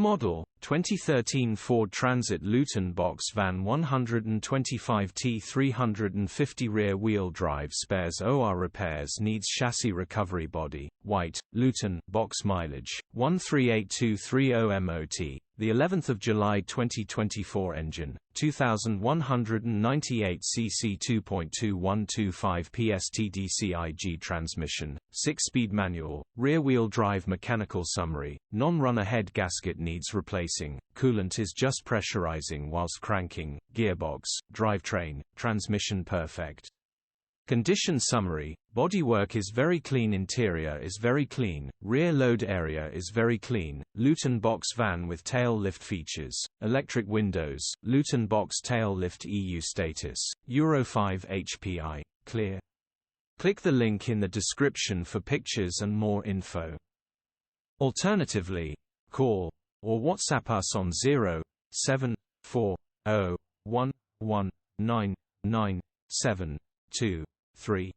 model, 2013 Ford Transit Luton box van 125 T350 rear-wheel drive spares OR repairs needs chassis recovery body, white, Luton, box mileage, 138230 MOT. The 11th of July 2024 engine, 2198 cc 2.2125 PS TDCI-G transmission, 6-speed manual, rear-wheel drive mechanical summary, non-runner head gasket needs replacing, coolant is just pressurizing whilst cranking, gearbox, drivetrain, transmission perfect. Condition summary: bodywork is very clean, interior is very clean, rear load area is very clean, Luton box van with tail lift features, electric windows, Luton box tail lift EU status, Euro 5 HPI, clear. Click the link in the description for pictures and more info. Alternatively, call or WhatsApp us on 07401199972. 3